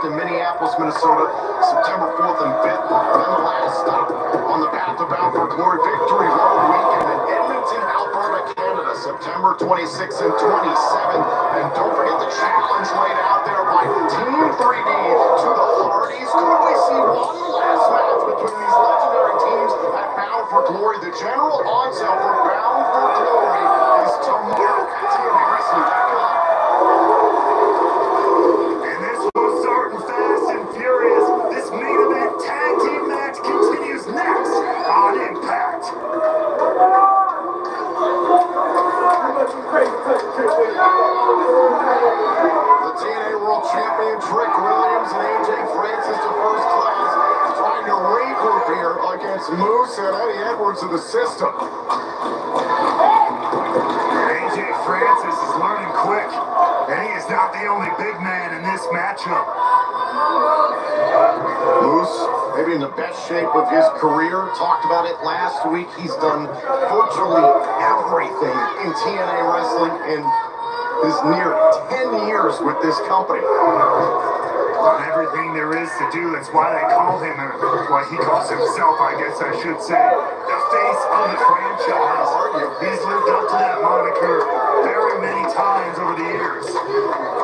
in Minneapolis, Minnesota, September 4th and 5th. And then the last stop on the path to Bound for Glory Victory Road Weekend in Edmonton, Alberta, Canada, September 26th and 27th. And don't forget the challenge laid out there by Team 3D to the Hardys. Could we see one last match between these legendary teams at Bound for Glory? The general on sale for Bound for Glory is tomorrow at TNAWrestling.com. And this was starting fast and furious. This main event tag team match continues next on Impact. The TNA World Champion Trick Williams and AJ Francis to First Class trying to regroup here against Moose and Eddie Edwards of the system. AJ Francis is learning quick, and he is not the only big man in this matchup. Moose, maybe in the best shape of his career. Talked about it last week. He's done virtually everything in TNA wrestling in his near 10 years with this company. On everything there is to do, that's why they call him, well, he calls himself, I guess I should say, the face of the franchise. He's lived up to that moniker very many times over the years.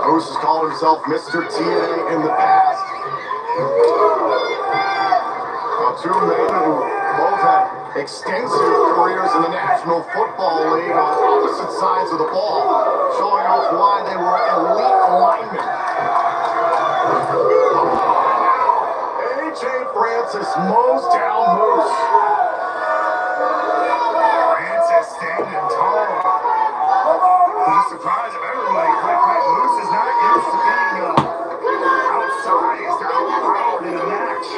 Moose has called himself Mr. TNA in the past. Now, two men who both had extensive careers in the National Football League on opposite sides of the ball, showing off why they were elite linemen. AJ Francis mows down Moose. Francis standing tall. To the surprise of everybody, quite Moose is not used to being outsized or outpowered in a match.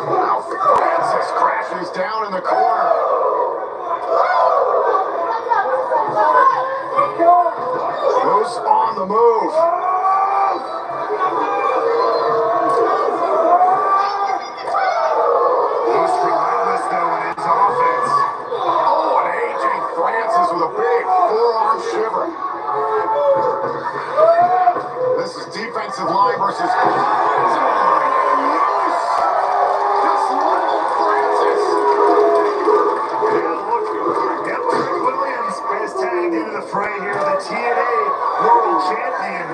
Now Francis crashes down in the corner. Moose on the move. Moose relentless though in his offense. Oh, and AJ Francis with a big forearm shiver. This is defensive line versus offensive line. Moose just leveled Francis. Yep, Trick Williams has tagged into the fray here. The TNA World Champion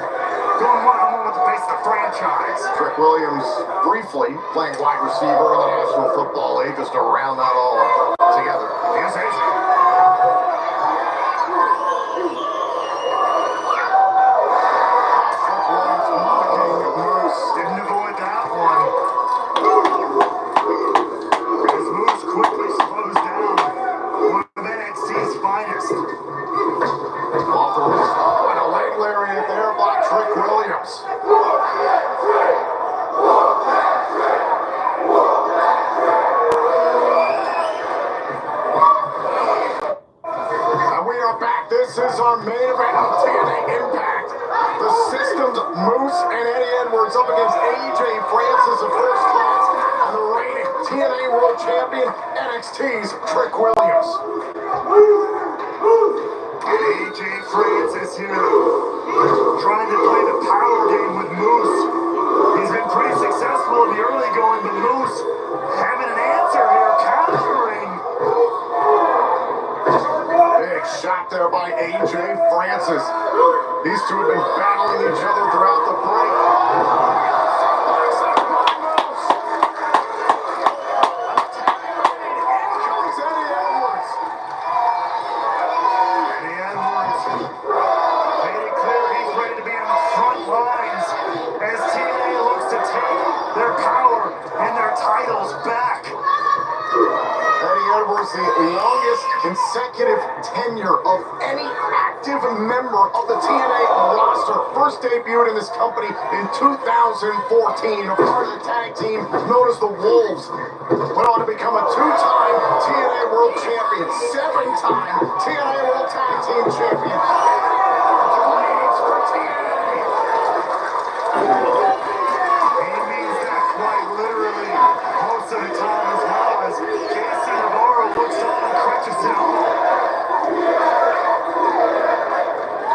going one-on-one with the face of the franchise. Trick Williams briefly playing wide receiver in the National Football League just to round that all together. Here's AJ. Trick Williams mocking Moose. Didn't avoid that one. As Moose quickly slows down one of NXT's finest. Off the wrist. Oh, and a leg lariat there by Trick Williams. And we are back. This is our main event of TNA Impact. The System's Moose and Eddie Edwards up against AJ Francis of First Class and the reigning TNA World Champion NXT's Trick Williams. AJ Francis here, trying to play the power game with Moose. He's been pretty successful in the early going, but Moose having an answer here, countering. Big shot there by AJ Francis. These two have been battling each other throughout the break. The longest consecutive tenure of any active member of the TNA roster. First debuted in this company in 2014, a part of the tag team known as the Wolves. Went on to become a two-time TNA World Champion, seven-time TNA World Tag Team Champion. Leads for TNA. He means that quite literally most of the time, as well as Casey Navarro looks on and crutches it on.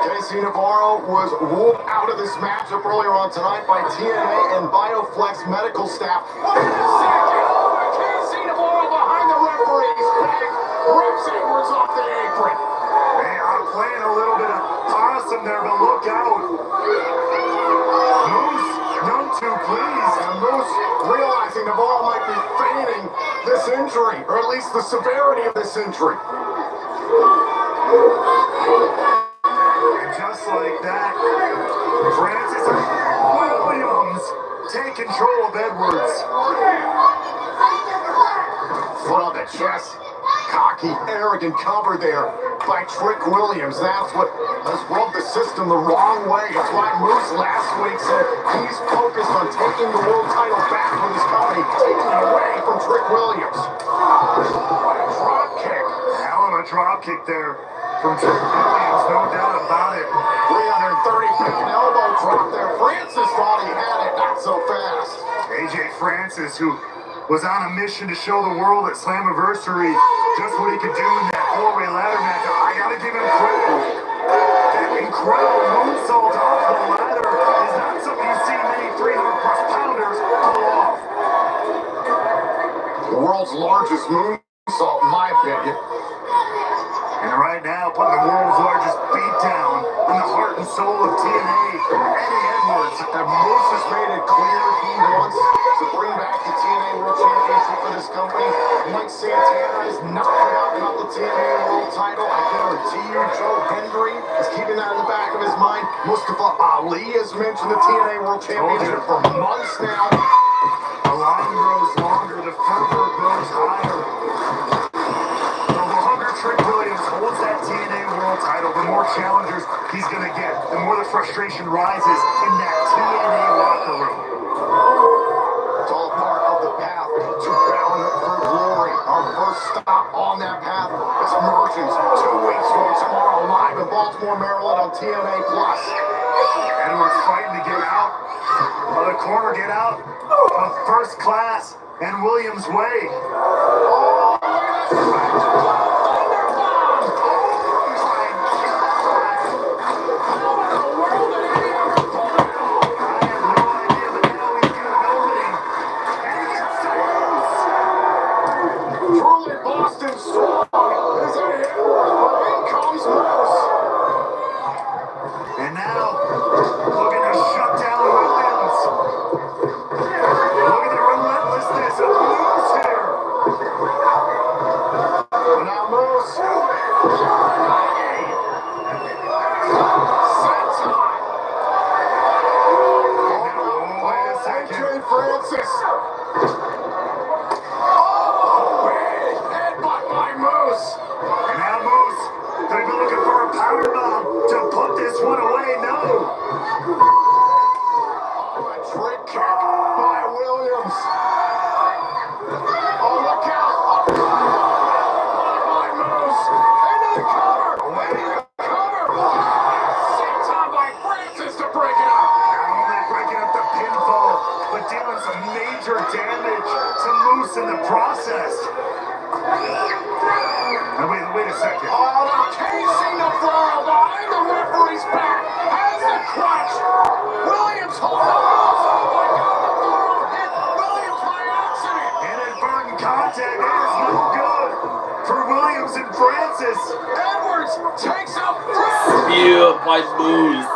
Casey Casey Navarro was ruled out of this matchup earlier on tonight by TNA and Bioflex medical staff. Wait a second! Casey Navarro behind the referee's back. Rips Edwards off the apron. Hey, I'm playing a little bit of possum there, but look out. Moose, none too pleased. And Moose, realizing Navarro might be feigning this injury, or at least the severity of this injury. And just like that, Francis Williams take control of Edwards. Foot on the chest. Cocky, arrogant cover there by Trick Williams. That's what has rubbed the system the wrong way. That's why Moose last week said he's focused on taking the world title back for his company, taking it away from Trick Williams. What a drop kick. Hell of a drop kick there from Trick Williams, no doubt about it. 330-pound elbow drop there. Francis thought he had it, not so fast. AJ Francis, who was on a mission to show the world at Slammiversary just what he could do in that four-way ladder match. I gotta give him credit. That incredible moonsault off the ladder is not something you see many 300-plus pounders pull off. The world's largest moonsault, in my opinion. And right now, putting the world's largest beatdown on the heart and soul of TNA, Eddie Edwards. And Moose has made it clear he wants to bring back the TNA World Championship for this company. Mike Santana has not forgotten about the TNA World title. I guarantee you, Joe Hendry is keeping that in the back of his mind. Mustafa Ali has mentioned the TNA World Championship for months now. The line grows longer, the fervor grows higher. The longer Trick Williams holds that TNA World title, the more challengers he's going to get, the more the frustration rises in that TNA locker room. It's all part of the path to Bound for Glory. Our first stop on that path is Emergence 2 weeks from tomorrow, live in Baltimore, Maryland on TNA+. Edwards fighting to get out of the corner, get out of first class and Williams' way. Oh, look at this. Boston Storm is in here, but in comes Moose. And now, looking to shut down Williams. Look at the relentlessness of Moose here. And now Moose. Senton. Oh, wait a second. AJ Francis. And now Moose going to be looking for a powerbomb to put this one away. No. A trick kick by Williams. Oh, look out. By Moose. Into the cover. Into the cover. Senton by Francis to break it up. Not only breaking up the pinfall, but dealing some major damage to Moose in the process. Now wait a second. Oh, now Casey Navarro behind the referee's back has the clutch. Williams holds on. Oh my God, Navarro hit Williams by accident. Inadvertent contact is no good for Williams and Francis. Edwards takes out Francis. Spear by Moose.